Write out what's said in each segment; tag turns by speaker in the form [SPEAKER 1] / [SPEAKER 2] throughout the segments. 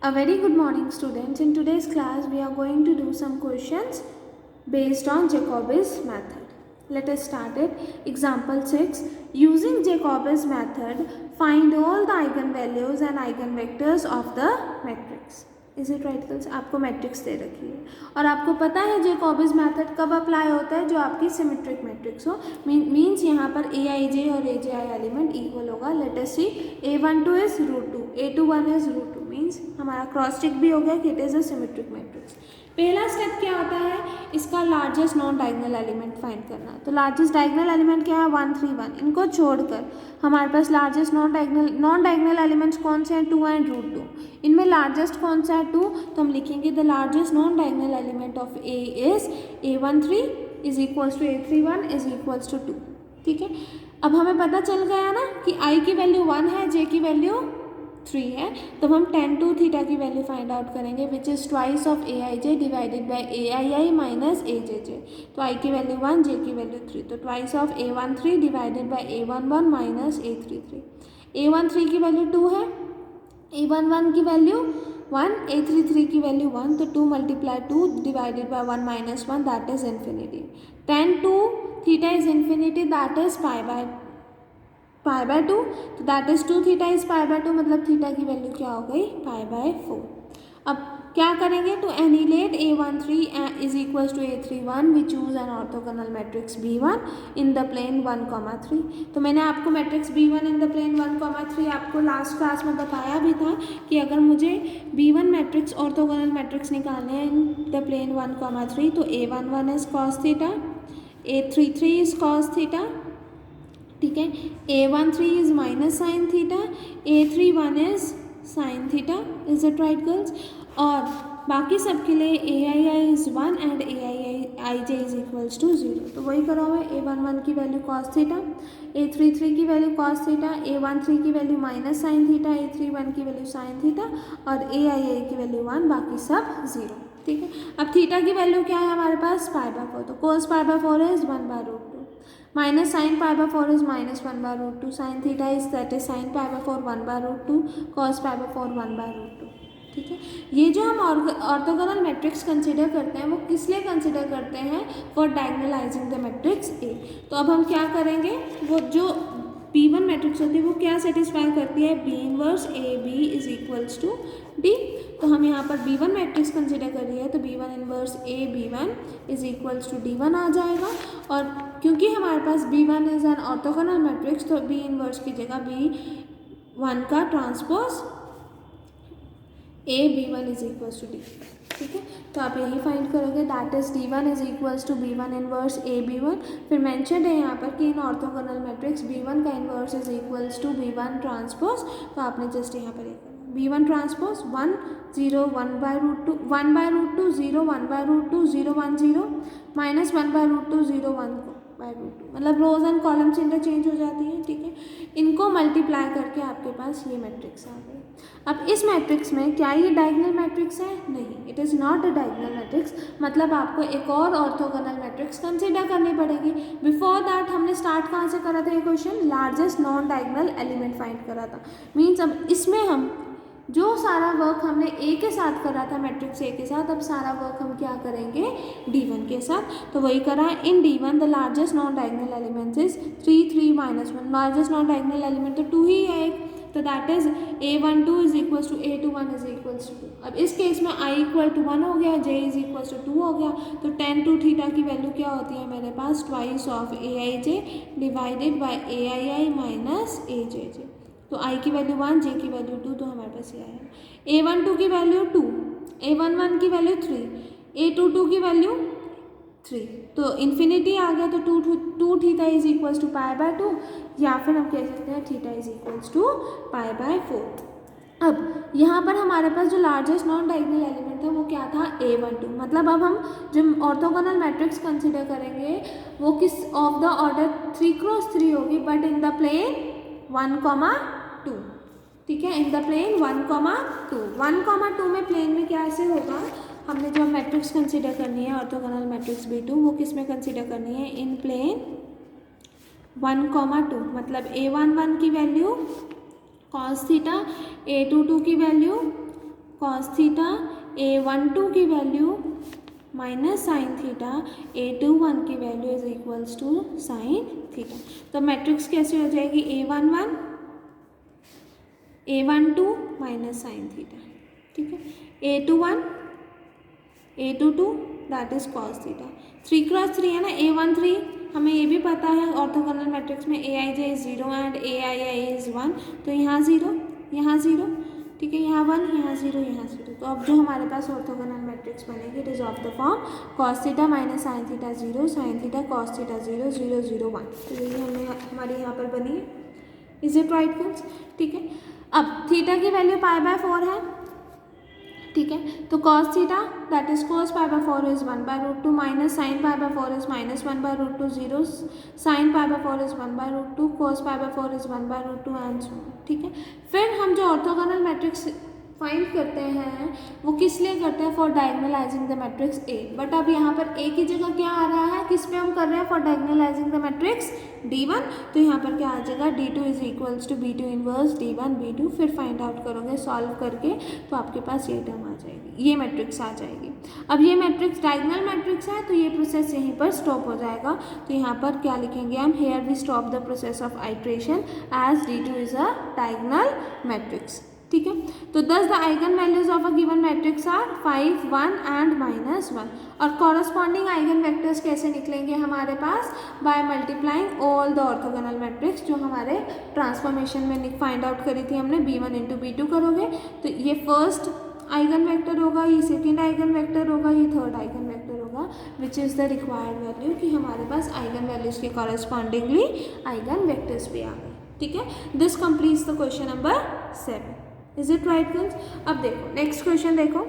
[SPEAKER 1] A very good morning, students. In today's class, we are going to do some questions based on Jacobi's method. Let us start it. Example 6. Using Jacobi's method, find all the eigenvalues and eigenvectors of the matrix. Is it right girls? आपको matrix दे रखी है और आपको पता है जैकोबिस method कब apply होता है, जो आपकी सिमेट्रिक मैट्रिक्स हो. मीन्स यहाँ पर aij और aj एलिमेंट इक्वल होगा. Let us see a12 is √2, a21 is √2. Means हमारा क्रॉस चेक भी हो गया कि it is a symmetric matrix. पहला स्टेप क्या होता है, इसका largest non diagonal element find करना. तो लार्जेस्ट डायगोनल एलिमेंट क्या है, 1 3 1. इनको छोड़कर हमारे पास लार्जेस्ट नॉन डायगोनल एलिमेंट्स कौन से हैं, 2 एंड √2. इनमें लार्जेस्ट कौन सा है, 2. तो हम लिखेंगे the largest non diagonal element of A is a13 is equals to a31 is equals to 2. ठीक है, अब हमें पता चल गया ना कि i की वैल्यू 1 है, j की वैल्यू 3 है. तो हम tan 2 थीटा की वैल्यू फाइंड आउट करेंगे which is twice of aij divided by aii minus ajj. तो i की वैल्यू 1, j की वैल्यू 3. तो twice of a13 divided by a11 minus a33. a13 की वैल्यू 2 है, a11 की वैल्यू 1, a33 की वैल्यू 1. तो 2 multiply 2 divided by 1 minus 1 that is infinity. tan 2 theta is infinity that is pi by 2. तो that is 2 theta is pi by 2, मतलब theta की value क्या हो गई, पाई बाय 4. अब क्या करेंगे, to annihilate a13 is equals to a31 we choose an orthogonal matrix b1 in the plane 1,3. तो मैंने आपको matrix b1 in the plane 1,3 आपको लास्ट क्लास में बताया भी था कि अगर मुझे b1 मैट्रिक्स ऑर्थोगोनल मैट्रिक्स निकालने हैं इन द प्लेन 1,3 तो a11 is cos theta, a33 is cos theta. ठीक है, a13 is minus sine theta, a31 is sine theta. Is it right girls? और बाकी सब के लिए aii is 1 and aij is equals to 0. तो वही करा हुआ है, a11 की वैल्यू कॉस थीटा, a33 की वैल्यू कॉस थीटा, a13 की value minus sine theta, a31 की वैल्यू साइन थीटा और aii की वैल्यू 1, बाकी सब 0. ठीक है, अब थीटा की वैल्यू क्या है हमारे पास, पाई बाय 4. तो cos pi by 4 is 1 by √2 minus sine pi by 4 is minus 1 by √2. Sine theta is that is sine pi by 4 1 by √2, cos pi by 4 1 by √2. ठीक है, ये जो हम ऑर्थोगोनल मैट्रिक्स कंसिडर करते हैं वो किस लिए कंसिडर करते हैं, for diagonalising the matrix A. तो अब हम क्या करेंगे, वो जो b1 मैट्रिक्स होती है वो क्या सेटिस्फाई करती है, b inverse A B is equals to D. तो हम यहाँ पर b1 मैट्रिक्स कंसिडर कर रही है तो b1 inverse A b1 is equals to d1 आ जाएगा. और क्योंकि हमारे पास b1 is an orthogonal matrix तो b इनवर्स की जगह b1 का transpose a b1 is equals to d. ठीक है, तो आप यही फाइंड करोगे that is d1 is equals to b1 inverse a b1. फिर मेंशन है यहाँ पर कि इन ऑर्थोगोनल मैट्रिक्स b1 का inverse is equals to b1 transpose. तो आपने जस्ट यहाँ पर b1 transpose 1 0 1 by √2 1 by √2 0 1 by √2 0 1 0 minus 1 by √2 0 1 by √2, मतलब रोज एंड कॉलम्स इंटरचेंज हो जाती है. ठीक है, इनको मल्टीप्लाई करके आपके पास ये मैट्रिक्स आ गई. अब इस मैट्रिक्स में क्या ये डायगोनल मैट्रिक्स है, नहीं, it is not a diagonal matrix. मतलब आपको एक और ऑर्थोगोनल मैट्रिक्स कंसिडर करनी पड़ेगी. बिफोर दैट हमने स्टार्ट कहाँ से करा था, ये question largest non diagonal element find करा था. मीन्स अब इसमें हम जो सारा वर्क हमने ए के साथ करा था, मैट्रिक्स ए के साथ, अब सारा वर्क हम क्या करेंगे, d1 के साथ. तो वही करा. In d1 the largest non diagonal elements is 3 3 minus 1. Largest non diagonal element तो 2 ही है, तो that is a12 is equals to a21 is equals to 2. अब इस केस में i इक्वल टू 1 हो गया, j इज इक्वल्स टू 2 हो गया. तो tan 2 थीटा की वैल्यू क्या होती है मेरे पास, twice of aij divided by aii minus ajj. तो i की वैल्यू 1, j की वैल्यू 2, तो हमारे पास ये आया. a12 की वैल्यू 2, a11 की वैल्यू 3, a22 की वैल्यू 3. तो इन्फिनिटी आ गया. तो 2 theta is equals to pi by 2, या फिर हम कह सकते हैं theta is equals to pi by 4. अब यहाँ पर हमारे पास जो लार्जेस्ट नॉन डायगोनल एलिमेंट था वो क्या था, a12. मतलब अब हम जो ऑर्थोगोनल मैट्रिक्स कंसिडर करेंगे वो किस ऑफ द ऑर्डर 3x3 होगी, बट इन द प्लेन 1,2. ठीक है, इन द प्लेन 1,2. 1,2 में प्लेन में क्या ऐसे होगा, हमने जो मैट्रिक्स कंसिडर करनी है ऑर्थोगोनल मैट्रिक्स b2 वो किस में कंसिडर करनी है, इन प्लेन 1,2. मतलब a11 की वैल्यू कॉस थीटा, a22 की वैल्यू कॉस थीटा, A12 की value minus sine theta, A21 की value is equals to sine theta. तो मैट्रिक्स कैसे हो जाएगी, A11 A12 minus sine theta, ठीक है, A21 A22 that is cos theta. 3x3 है ना, A13 हमें ये भी पता है ऑर्थोगोनल मैट्रिक्स में Aij is 0 and Aii is 1, तो यहाँ 0 यहाँ 0, ठीक है, यहाँ 1 यहाँ 0 यहाँ 0। तो अब जो हमारे पास ऑर्थोगोनल मैट्रिक्स बनेगी it is of the form cos theta minus sine theta 0, sine theta cos theta 0 0 0 1। तो यही हमें हमारे यहाँ पर बनी है। इज इट राइट गर्ल्स, ठीक है। अब थीटा की वैल्यू π/4 है, ठीक है, तो cos theta that is cos π/4 is 1/√2 minus sine π/4 is minus 1/√2 0, sine π/4 is 1/√2, cos π/4 is 1/√2 and so on, ठीक है। फिर हम जो ऑर्थोगोनल मैट्रिक्स फाइंड करते हैं वो किस लिए करते हैं, for diagonalising the matrix A। But अब यहाँ पर A की जगह क्या आ रहा है, किस पे हम कर रहे हैं, for diagonalising the matrix D1। तो यहाँ पर क्या आ जाएगा, D2 is equals to B2 inverse D1 B2। फिर फाइंड आउट करोगे सॉल्व करके तो आपके पास ये टर्म आ जाएगी, ये मैट्रिक्स आ जाएगी। अब ये मैट्रिक्स डायगोनल मैट्रिक्स है तो ये प्रोसेस यहीं पर स्टॉप हो जाएगा। तो यहाँ पर क्या लिखेंगे हम, here we stop the process of iteration as D2 is a diagonal matrix, ठीक है। तो thus the eigen values of a given matrix are 5 1 and -1। और कॉरस्पॉन्डिंग आइगन वेक्टर्स कैसे निकलेंगे हमारे पास, by multiplying all the orthogonal matrix जो हमारे ट्रांसफॉर्मेशन में फाइंड आउट करी थी हमने, B1 इंटू B2 करोगे तो ये फर्स्ट आइगन वेक्टर होगा, ये सेकेंड आइगन वेक्टर होगा, ये थर्ड आइगन वेक्टर होगा, which is the required value कि हमारे पास आइगन वैल्यूज के कॉरस्पॉन्डिंगली आइगन वेक्टर्स भी आ गए, ठीक है। This completes the question number 7। Is it right girls. अब देखो नेक्स्ट क्वेश्चन देखो,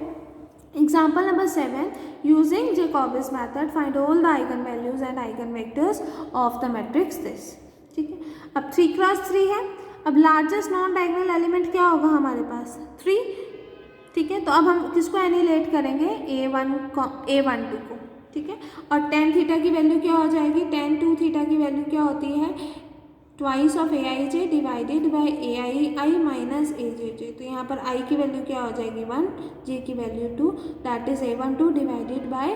[SPEAKER 1] example number 7, using Jacobi's method find all the eigen values and eigen vectors of the matrix this, ठीक है। अब 3x3 है, अब लार्जेस्ट नॉन डायगोनल एलिमेंट क्या होगा हमारे पास, 3, ठीक है। तो अब हम किसको एनिलेट करेंगे, A12 को, ठीक है। और tan थीटा की वैल्यू क्या हो जाएगी, tan 2 थीटा की वैल्यू क्या होती है, twice of Aij divided by Ai minus Ajj। तो यहाँ पर I की वैल्यू क्या हो जाएगी 1, J की value 2, that is A12 divided by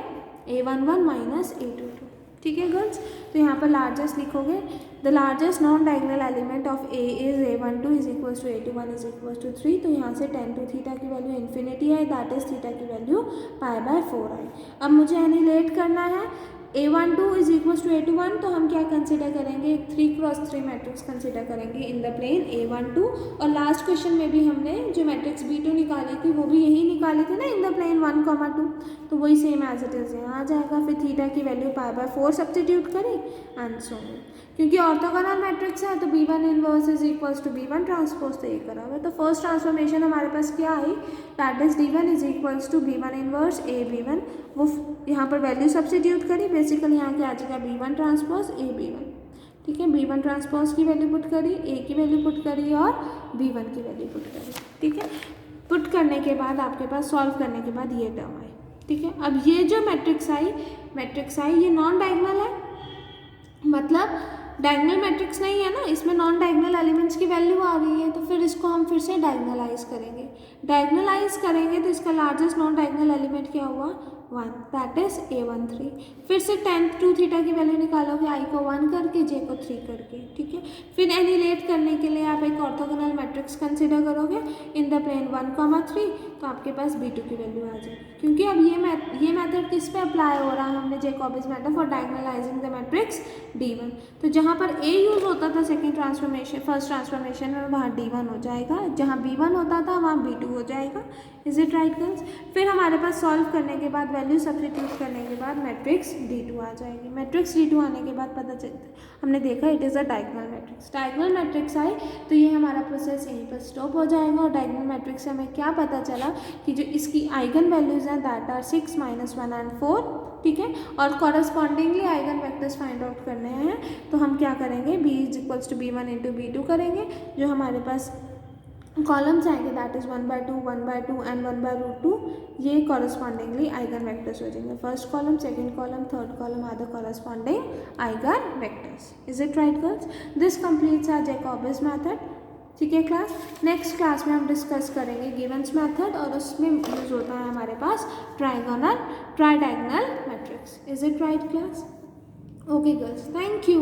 [SPEAKER 1] A11 minus A22, ठीक है गर्ल्स। तो यहाँ पर लार्जेस्ट लिखोगे, the largest non diagonal element of A is A12 is equals to A21 is equals to 3। तो यहाँ से tan 2 थीटा की वैल्यू इन्फिनिटी आई, दैट इज थीटा की वैल्यू π/4 आई। अब मुझे एनिलेट करना है A12 is equals to A21, तो हम क्या कंसिडर करेंगे, एक 3x3 मैट्रिक्स कंसिडर करेंगे इन द प्लेन A12। और लास्ट क्वेश्चन में भी हमने जो मैट्रिक्स B2 निकाली थी वो भी यही निकाली थी ना, इन द प्लेन 1, 2, तो वही सेम एज इट इज यहाँ आ जाएगा। फिर थीटा की वैल्यू π/4 सब्स्टिट्यूट करें एंड सो ऑन, क्योंकि ऑर्थोगोनल मैट्रिक्स है तो B1 inverse is equals to B1 transpose, तो ये करा हुआ। तो फर्स्ट ट्रांसफॉर्मेशन हमारे पास क्या आई, that is D1 is equals to B1 inverse AB1, वो यहाँ पर वैल्यू सब्स्टिट्यूट करी, बेसिकली यहाँ क्या आ जाएगा B1 ट्रांसपोज AB1, ठीक है। B1 ट्रांसपोज की वैल्यू पुट करी, A की वैल्यू पुट करी और B1 की वैल्यू पुट करी, ठीक है। पुट करने के बाद आपके पास सॉल्व करने के बाद ये टर्म आई, ठीक है। अब ये जो मैट्रिक्स आई ये नॉन डायगोनल है, मतलब डायगोनल मैट्रिक्स नहीं है ना, इसमें नॉन डायगोनल एलिमेंट्स की वैल्यू आ रही है। तो फिर इसको हम फिर से डायगोनलाइज करेंगे तो इसका लार्जेस्ट नॉन डायगोनल एलिमेंट क्या हुआ, 1, दैट इज A13। फिर से tan 2 थीटा की वैल्यू निकालोगे, I को 1 करके J को 3 करके, ठीक है। फिर एनिलेट करने के लिए आप एक ऑर्थोगोनल मैट्रिक्स कंसिडर करोगे इन द प्लेन 1, 3, तो आपके पास B2 की वैल्यू आ जाएगी। क्योंकि अब ये मेथड किस पे अप्लाई हो रहा है, हमने Jacobi's method for diagonalising the matrix D1। तो जहाँ पर A यूज होता था सेकेंड ट्रांसफॉर्मेशन, फर्स्ट ट्रांसफॉर्मेशन में, वहाँ D1 हो जाएगा, जहाँ B1 होता था वहाँ B2 हो जाएगा। Is it right girls. फिर हमारे पास सॉल्व करने के बाद वैल्यू सब्स्टिट्यूट करने के बाद मैट्रिक्स D2 आ जाएगी। मैट्रिक्स D2 आने के बाद पता चलता हमने देखा it is a diagonal matrix. Diagonal matrix आई तो ये हमारा प्रोसेस यहीं पर स्टॉप हो जाएगा। और डायगोनल मैट्रिक्स से हमें क्या पता चला कि जो इसकी आइगन वैल्यूज़ हैं दैट आर 6, -1 एंड 4, ठीक है। और correspondingly eigen vectors find out करने हैं, तो हम क्या करेंगे, B is equals to B1 into B2 करेंगे। जो हमारे पास कॉलम्स आएंगे दैट इज 1/2, 1/2 एंड 1/√2, ये कॉरस्पॉन्डिंगली आइगन वेक्टर्स हो जाएंगे। First column, second column, third column are the corresponding eigen vectors. Is it right girls. This completes our जैकोबिस method. ठीक है क्लास। नेक्स्ट क्लास में हम डिस्कस करेंगे गिवन्स मेथड और उसमें यूज होता है हमारे पास tridiagonal matrix. Is it right class? Okay girls, thank you.